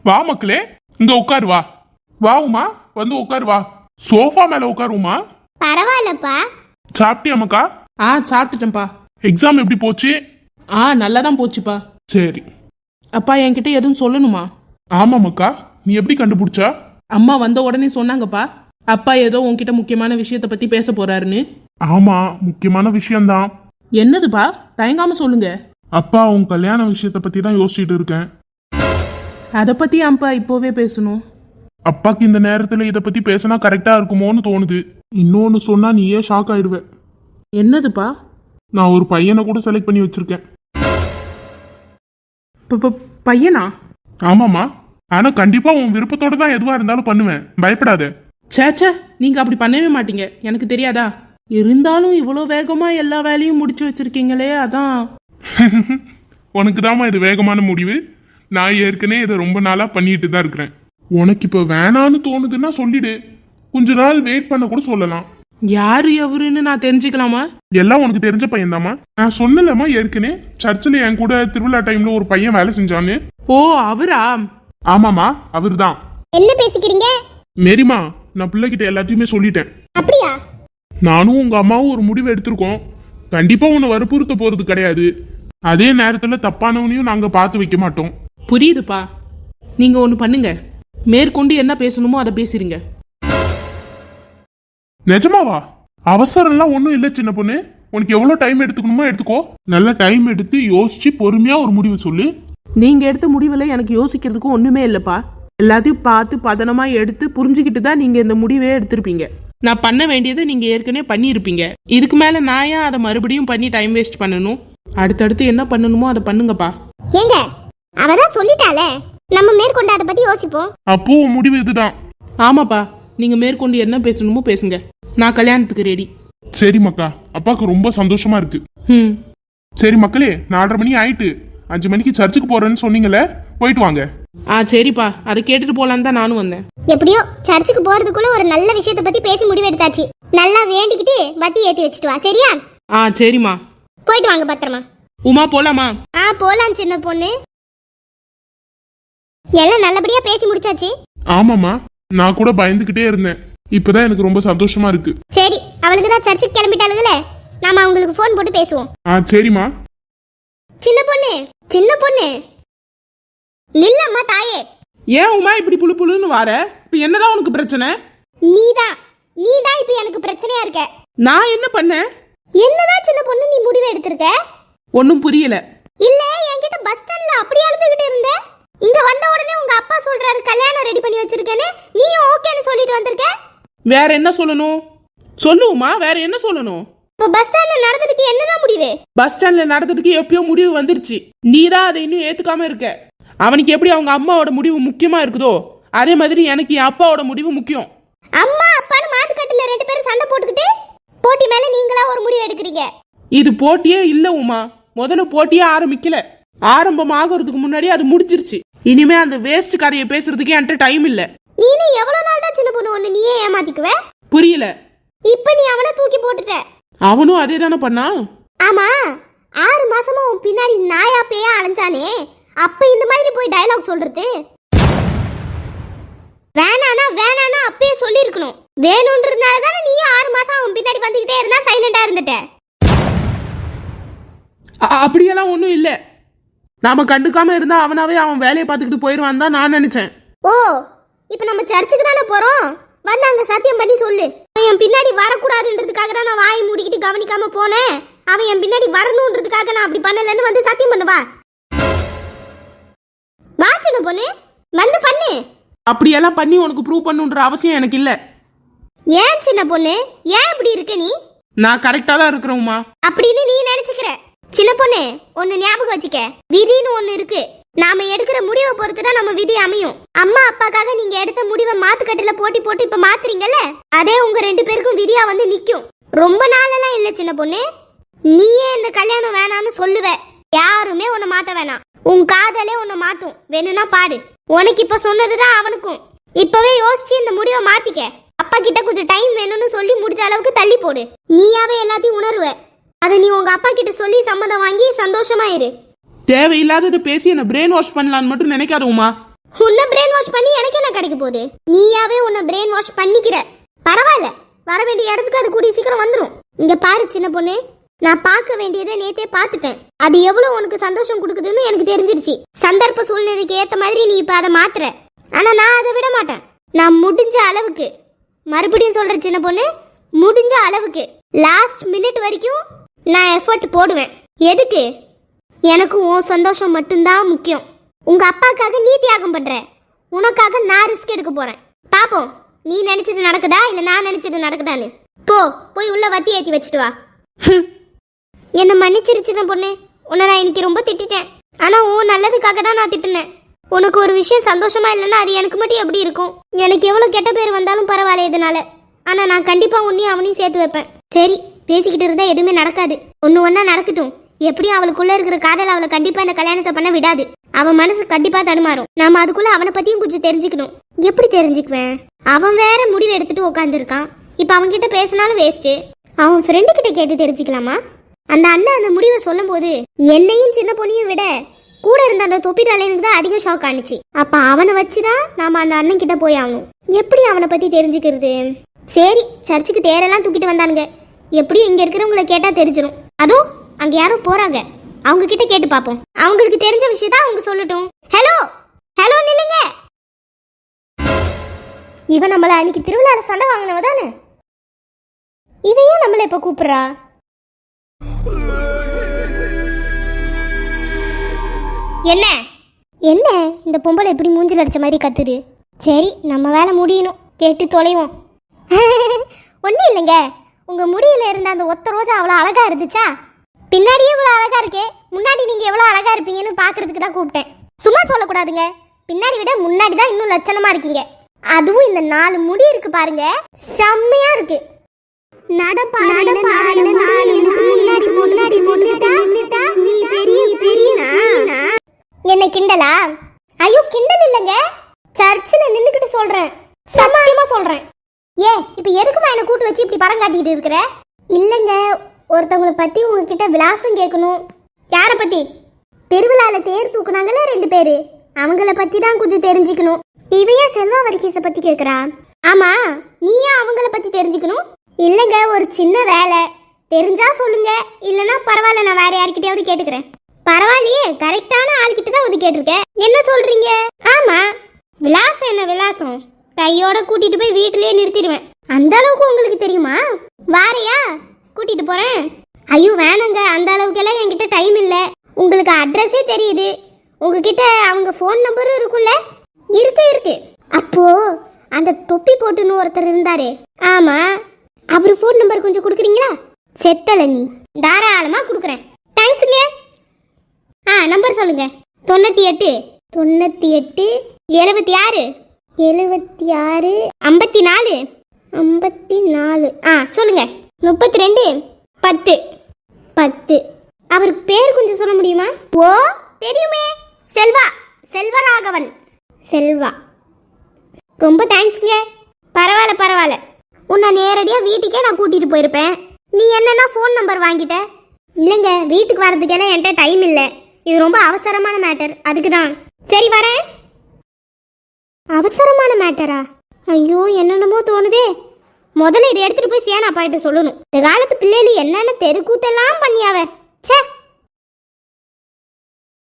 வா மக்களே, இங்க உட்காரு. வா வா உமா, வந்து உட்காரு. வா, சோஃபா மேல உட்காருமா. பரவாயில்லப்பா. சாப்பிட்டியா மக்கா? சாப்பிட்டுட்டேன்ப்பா. எக்ஸாம் எப்படி போச்சு? நல்லா தான் போச்சுப்பா. சரி. அப்பா என்கிட்ட எதுவும் சொல்லணுமா? ஆமா மக்கா, நீ எப்படி கண்டுபிடிச்சா? அம்மா வந்த உடனே சொன்னாங்கப்பா, அப்பா ஏதோ உன்கிட்ட முக்கியமான விஷயத்த பத்தி பேச போறாருன்னு. ஆமா, முக்கியமான விஷயம்தான். என்னதுப்பா? தயங்காம சொல்லுங்க. அப்பா, உன் கல்யாண விஷயத்த பத்தி தான் யோசிச்சுட்டு இருக்கேன். அத பத்தி அப்பா இப்போவே பேசணும்? அப்பாக்கு இந்த நேரத்துல இத பத்தி பேசினா கரெக்டா இருக்குமோன்னு தோணுது. இன்னொன்னு சொன்னா நீயே ஷாக் ஆயிடுவ. என்னதுப்பா? நான் ஒரு பையனை கூட செலக்ட் பண்ணி வச்சிருக்கேன். பையனா? ஆமாமா, ஆனா கண்டிப்பா உன் விருப்பத்தோட தான் எதுவா இருந்தாலும் பண்ணுவேன், பயப்படாத. சேச்சே, நீங்க அப்படி பண்ணவே மாட்டீங்க, எனக்கு தெரியாதா? இருந்தாலும் இவ்வளோ வேகமா எல்லா வேலையும் முடிச்சு வச்சிருக்கீங்களே, அதான். உனக்கு தாமா இது வேகமான முடிவு. நான் ஏற்கனவே இதை ரொம்ப நாளா பண்ணிட்டு தான் இருக்கிறேன். உனக்கு இப்ப வேணான்னு தோணுதுன்னா சொல்லிடு, கொஞ்ச நாள் வெயிட் பண்ண கூட சொல்லலாம். யாரு எவருன்னு நான் தெரிஞ்சுக்கலாமா? எல்லாம் உனக்கு தெரிஞ்ச பையன் தாமா. நான் சொன்னலமா ஏற்கனவே, சர்ச்சில் என் கூட திருவிழா டைம்ல ஒரு பையன் வேலை செஞ்சான்னு. ஓ, அவரா? ஆமாமா, அவர் தான். என்ன பேசிக்கிறீங்க? மேரிமா, நான் பிள்ளைகிட்ட எல்லாத்தையுமே சொல்லிட்டேன். அப்படியா? நானும் உங்க அம்மாவும் ஒரு முடிவு எடுத்திருக்கோம். கண்டிப்பா உன்னை வற்புறுத்த போறது கிடையாது. அதே நேரத்துல தப்பானவனையும் நாங்க பார்த்து வைக்க மாட்டோம். புரியுதுப்பா. நீங்க ஒண்ணு பண்ணுங்க, மேற்கொண்டு என்ன பேசணுமோ அதை பேசிருங்க. நிஜமாவா? அவசரம்லாம் ஒன்றும் இல்லை சின்ன பொண்ணு. உனக்கு எவ்வளோ டைம் எடுத்துக்கணுமோ எடுத்துக்கோ. நல்ல டைம் எடுத்து யோசிச்சு பொறுமையா ஒரு முடிவு சொல்லு. நீங்க எடுத்த முடிவில் எனக்கு யோசிக்கிறதுக்கும் ஒண்ணுமே இல்லப்பா. எல்லாத்தையும் பார்த்து பதனமா எடுத்து புரிஞ்சுக்கிட்டு தான் நீங்க இந்த முடிவே எடுத்திருப்பீங்க. நான் பண்ண வேண்டியதை நீங்க ஏற்கனவே பண்ணியிருப்பீங்க. இதுக்கு மேல நான் ஏன் அதை மறுபடியும் பண்ணி டைம் வேஸ்ட் பண்ணணும்? அடுத்தடுத்து என்ன பண்ணணுமோ அதை பண்ணுங்கப்பா. ஏங்க, அவதான் சொல்லிட்டாளே, நம்ம மேற்கொண்டு அதை பத்தி யோசிப்போம். அப்போ முடிவு இதுதான். ஆமாப்பா, நீங்க மேற்கொண்டு என்ன பேசணுமோ பேசுங்க. நான் கல்யாணத்துக்கு ரெடி. சரி மக்கா, அப்பாவுக்கு ரொம்ப சந்தோஷமா இருக்கு. சரி மக்களே, 4:30 மணி ஆயிட்டு. 5 மணிக்கு சர்ச்சுக்கு போறேன்னு சொன்னீங்களே, போயிட்டு வாங்க. சரிப்பா, அதை கேட்டுட்டு போலான்னு தான் நானும் வந்தேன். எப்படியோ சர்ச்சுக்கு போறதுக்குள்ள ஒரு நல்ல விஷயத்தை பத்தி பேசி முடிவு எடுத்தாச்சு. நல்லா வேண்டிக்கிட்டு வத்தி ஏத்தி வச்சுட்டு வா, சரியா? சரிம்மா. போயிட்டு வாங்க பத்திரமா. உமா, போலாமா? போலாம் சின்ன பொண்ணு. எல்லாம் நல்லபடியா பேசி முடிச்சாச்சு. ஆமாமா, நான் கூட பயந்துகிட்டே இருந்தேன். இப்பதான் எனக்கு ரொம்ப சந்தோஷமா இருக்கு. சரி, அவளுக்கு தான் சர்ச்சுக்கு கிளம்பிட்டாளுங்களே, நாம அவங்களுக்கு போன் போட்டு பேசுவோம். சரிம்மா. சின்ன பொண்ணு, சின்ன பொண்ணு, நில்லம்மா தாயே. ஏன் உமா இப்படி புழு புழுன்னு வார? இப்ப என்னதான் உனக்கு பிரச்சனை? நீதான் இப்ப எனக்கு பிரச்சனையா இருக்க. நான் என்ன பண்ணேன்? என்னதான் சின்ன பொண்ணு நீ முடிவு எடுத்திருக்க? ஒன்னும் புரியல. இல்ல, என்கிட்ட பஸ் ஸ்டாண்ட்ல அப்படி அழுதுகிட்டு இருந்த. இங்க வந்த உடனே உங்க அப்பா சொல்றாரு கல்யாணம் ரெடி பண்ணி வச்சிருக்கேன்னு, நீயும் ஓகேன்னு சொல்லிட்டு வந்திருக்க. வேற என்ன சொல்லணும்? சொல்லுமா, வேற என்ன சொல்லணும்? இப்ப பஸ் ஸ்டாண்ட்ல நடந்ததுக்கு என்னதான் முடிவு? பஸ் ஸ்டாண்ட்ல நடந்ததுக்கு எப்பயோ முடிவு வந்துருச்சு. நீதான் அதை இன்னும் ஏத்துக்காம இருக்க. அவனுக்கு எப்படி அவங்க அம்மாவோட முடிவு முக்கியமா இருக்குதோ, அதே மாதிரி எனக்கு என் அப்பாவோட முடிவு முக்கியம். அம்மா அப்பான்னு மாட்டுக்கட்டுல 2 பேரும் சண்டை போட்டுக்கிட்டு போட்டி மேல நீங்களா ஒரு முடிவு எடுக்கிறீங்க. இது போட்டியே இல்ல உமா. முதல்ல போட்டியே ஆரம்பிக்கல. ஆரம்பம் ஆகிறதுக்கு முன்னாடி அது முடிஞ்சிருச்சு. இனிமே அந்த வேஸ்ட் கதையை பேசுறதுக்கு என்கிட்ட டைம் இல்ல. நீனே எவ்வளவு நாள் தான் சின்ன பொண்ணு ஒண்ணு நீயே ஏமாத்திக்குவ? புரியல. இப்ப நீ அவனை தூக்கி போட்டுட்ட. அவனும் அதே தானே பண்ணா? ஆமா, 6 மாசமா உன் பின்னாடி நாயா பேயா அலைஞ்சானே, அப்ப இந்த மாதிரி போய் டயலாக் சொல்றது? வேணானா அப்பயே சொல்லிருக்கணும். வேணும்ன்றதுனால தானே நீ 6 மாசம் அவன் பின்னாடி வந்துகிட்டே இருந்தா சைலண்டா இருந்துட்ட. அப்படியெல்லாம் ஒண்ணும் இல்ல. நாம கண்டுக்காம இருந்தா அவனாவே அவன் வேலையை பார்த்துக்கிட்டு போயிடுவான் தான் நான் நினைச்சேன். ஓ, இப்ப நம்ம சர்ச்சுக்கு தானே போறோம், வந்து அங்க சத்தியம் பண்ணி சொல்லு. அவன் என் பின்னாடி வரக்கூடாதுன்றதுக்காக தான் நான் வாயை மூடிக்கிட்டு கவனிக்காம போனேன். அவன் என் பின்னாடி வரணும்ன்றதுக்காக நான் அப்படி பண்ணலன்னு வந்து சத்தியம் பண்ணுவா. வா சின்ன பொண்ணு, வந்து பண்ணு. அப்படியெல்லாம் பண்ணி உனக்கு ப்ரூவ் பண்ணுன்ற அவசியம் எனக்கு இல்ல. ஏன் சின்ன பொண்ணு, ஏன் இப்படி இருக்க நீ? நான் கரெக்டா தான் இருக்கிறேன்மா அப்படின்னு நீ நினைச்சுக்கிற. சின்ன பொண்ணு, ஒன்னு ஞாபகம் வச்சுக்க, விதின்னு ஒன்னு இருக்கு. நாம எடுக்கிற முடிவை பொறுத்துதான் நம்ம விதி அமையும். அம்மா அப்பாக்காக நீங்க எடுத்த முடிவை மாத்துக்கட்டுல போட்டி போட்டு இப்ப மாத்துறீங்கல்ல, அதே உங்க 2 பேருக்கும் விதியா வந்து நிக்கும். ரொம்ப நாளெல்லாம் இல்ல சின்ன பொண்ணு, நீயே இந்த கல்யாணம் வேணான்னு சொல்லுவ. யாருமே உன்னை மாத்த வேணாம், உன் காதலே உன்னை மாத்தும். வேணும்னா பாரு. உனக்கு இப்ப சொன்னதுதான் அவனுக்கும். இப்பவே யோசிச்சு இந்த முடிவை மாத்திக்க. அப்பா கிட்ட கொஞ்சம் டைம் வேணும்னு சொல்லி முடிஞ்ச அளவுக்கு தள்ளி போடு. நீயாவே எல்லாத்தையும் உணர்வ. அதை நீ உங்க அப்பா கிட்ட சொல்லி சம்மதம் வாங்கி சந்தோஷமா இரு. தேவையில்லாதது பேசி என்ன பிரெயின் வாஷ் பண்ணலான்னு மட்டும் நினைக்காத உமா. உன்னை பிரெயின் வாஷ் பண்ணி எனக்கு என்ன கிடைக்க போகுது? நீயாவே உன்னை பிரெயின் வாஷ் பண்ணிக்கிற. பரவாயில்ல, வர வேண்டிய இடத்துக்கு அது கூடிய சீக்கிரம் வந்துடும். இங்க பாரு சின்ன பொண்ணு, நான் பார்க்க வேண்டியதை நேத்தே பார்த்துட்டேன். அது எவ்வளவு உனக்கு சந்தோஷம் கொடுக்குதுன்னு எனக்கு தெரிஞ்சிருச்சு. சந்தர்ப்ப சூழ்நிலைக்கு ஏத்த மாதிரி நீ இப்ப அதை மாத்துற. ஆனா நான் அதை விட மாட்டேன். நான் முடிஞ்ச அளவுக்கு, மறுபடியும் சொல்ற சின்ன பொண்ணு, முடிஞ்ச அளவுக்கு லாஸ்ட் மினிட் வரைக்கும் நான் எஃபர்ட் போடுவேன். எதுக்கு? எனக்கு உன் சந்தோஷம் மட்டும்தான் முக்கியம். உங்க அப்பாக்காக நீ தியாகம் பண்ற, உனக்காக நான் ரிஸ்க் எடுக்க போறேன். பாப்போம் நீ நினைச்சது நடக்குதா இல்ல நான் நினைச்சது நடக்குதான்னு. போய் உள்ள வத்தி ஏத்தி வச்சுட்டு வா. என்ன மன்னிச்சிரு சின்ன பொண்ணு, உன்னை நான் இன்னைக்கு ரொம்ப திட்டிட்டேன். ஆனா உன் நல்லதுக்காக தான் நான் திட்டினேன். உனக்கு ஒரு விஷயம் சந்தோஷமா இல்லைன்னா அது எனக்கு மட்டும் எப்படி இருக்கும்? எனக்கு எவ்வளவு கெட்ட பேர் வந்தாலும் பரவாயில்ல இதனால. ஆனா நான் கண்டிப்பா உன்னையும் அவனையும் சேர்த்து வைப்பேன். சரி, பேசிக்கிட்டு இருந்தா எதுவுமே நடக்காது. ஒண்ணா நடக்கட்டும். எப்படியும் அவளுக்குள்ள இருக்கிற காதல் அவளை கண்டிப்பா இந்த கல்யாணத்தை பண்ண விடாது. அவன் மனசு கண்டிப்பா தடுமாறும். நாம அதுக்குள்ள அவனை பத்தியும் கொஞ்சம் தெரிஞ்சுக்கணும். எப்படி தெரிஞ்சுக்குவேன்? அவன் வேற முடிவு எடுத்துட்டு உட்காந்துருக்கான். இப்ப அவன் கிட்ட பேசினாலும் வேஸ்ட். அவன் ஃப்ரெண்டு கிட்ட கேட்டு தெரிஞ்சுக்கலாமா? அந்த அண்ணன் அந்த முடிவை சொல்லும் போது என்னையும் சின்ன பொண்ணையும் விட கூட இருந்த அந்த தொப்பி தலைனுக்கு தான் அதிக ஷாக் ஆனிச்சு. அப்ப அவனை வச்சுதான் நாம அந்த அண்ணன் கிட்ட போய் ஆகணும். எப்படி அவனை பத்தி தெரிஞ்சுக்கிறது? சரி, சர்ச்சுக்கு தேரெல்லாம் தூக்கிட்டு வந்தானுங்க. எப்படியும் இங்க இருக்கிறவங்கள கேட்டா தெரிஞ்சிடும். அதோ அங்க யாரோ போறாங்க, அவங்க கிட்ட கேட்டு பாப்போம். அவங்களுக்கு தெரிஞ்ச விஷயத்த அவங்க சொல்லட்டும். ஹலோ ஹலோ, நில்லுங்க. இவன் நம்மள அன்னைக்கு திருவிழால சண்டை வாங்கினவ தானே? இவையே நம்மள இப்ப கூப்பிடுறா. என்ன என்ன இந்த பொம்பளை எப்படி மூஞ்சில் அடிச்ச மாதிரி கத்துரு? சரி, நம்ம வேலை முடியணும், கேட்டு தொலைவோம். ஒன்றும் இல்லைங்க, உங்க முடியில இருந்த அந்த ஒத்த ரோஜா அவ்வளோ அழகா இருந்துச்சா? பின்னாடியே இவ்வளோ அழகா இருக்கே, முன்னாடி நீங்க எவ்வளோ அழகா இருப்பீங்கன்னு பாக்குறதுக்கு தான் கூப்பிட்டேன். சும்மா சொல்லக்கூடாதுங்க, பின்னாடி விட முன்னாடி தான் இன்னும் லட்சணமா இருக்கீங்க. அதுவும் இந்த 4 முடி இருக்கு பாருங்க, செம்மையா இருக்கு. என்ன கிண்டலா? ஐயோ கிண்டல் இல்லைங்க, சர்ச்சில் நின்னுக்கிட்டு சொல்றேன், சமாளிமா சொல்றேன். இப்ப எதுக்குமா என்ன கூட்டு வச்சு இப்படி படம் காட்டிட்டு இருக்கிற? இல்லைங்க, ஒருத்தவங்களை பத்தி உங்ககிட்ட விலாசம் கேட்கணும். யார பத்தி? திருவிழால தேர் தூக்குனாங்கல்ல 2 பேரு, அவங்கள பத்தி தான் கொஞ்சம் தெரிஞ்சுக்கணும். இவையா செல்வா வர்கீஸை பத்தி கேக்குறா? ஆமா, நீயா அவங்கள பத்தி தெரிஞ்சுக்கணும்? இல்லைங்க, ஒரு சின்ன வேலை, தெரிஞ்சா சொல்லுங்க, இல்லைன்னா பரவாயில்ல, நான் வேற யார்கிட்டயாவது கேட்டுக்கிறேன். பரவாயில்லையே, கரெக்டான ஆள்கிட்ட தான் வந்து கேட்டிருக்கேன். என்ன சொல்றீங்க? ஆமா, விலாசம் என்ன விலாசம், கையோட கூட்டிட்டு போய் வீட்டிலேயே நிறுத்திடுவேன். அந்த அளவுக்கு உங்களுக்கு தெரியுமா? வாரையா, கூட்டிட்டு போறேன். ஐயோ வேணாங்க, அந்த அளவுக்கெல்லாம் என்கிட்ட டைம் இல்லை. உங்களுக்கு அட்ரஸே தெரியுது, உங்ககிட்ட அவங்க ஃபோன் நம்பரும் இருக்குல்ல? இருக்கு. அப்போ அந்த தொப்பி போட்டுன்னு ஒருத்தர் இருந்தாரு, ஆமா, அவர் ஃபோன் நம்பர் கொஞ்சம் கொடுக்குறீங்களா? செத்தல நீ, தாராளமா கொடுக்குறேன். தேங்க்ஸுங்க. நம்பர் சொல்லுங்க. 98 96 76 74 சொல்லுங்க. 32 10 10. அவருக்கு பேர் கொஞ்சம் சொல்ல முடியுமா? ஓ தெரியுமே, செல்வராகவன். செல்வா, ரொம்ப தேங்க்ஸ்ங்க. பரவாயில்ல, உன்னை நேரடியா வீட்டுக்கே நான் கூட்டிட்டு போயிருப்பேன். நீ என்னன்னா ஃபோன் நம்பர் வாங்கிட்ட? இல்லைங்க, வீட்டுக்கு வர்றதுக்கெல்லாம் என்கிட்ட டைம் இல்லை, இது ரொம்ப அவசரமான மேட்டர், அதுக்கு தான். சரி வரேன். அவசரமான மேட்டரா? ஐயோ என்னென்னமோ தோணுதே. முதல்ல இதை எடுத்துட்டு போய் சேனா அப்பாகிட்ட சொல்லணும். இந்த காலத்து பிள்ளைகள் என்னென்ன தெருக்கூத்தெல்லாம் பண்ணியாவ. ச்சே.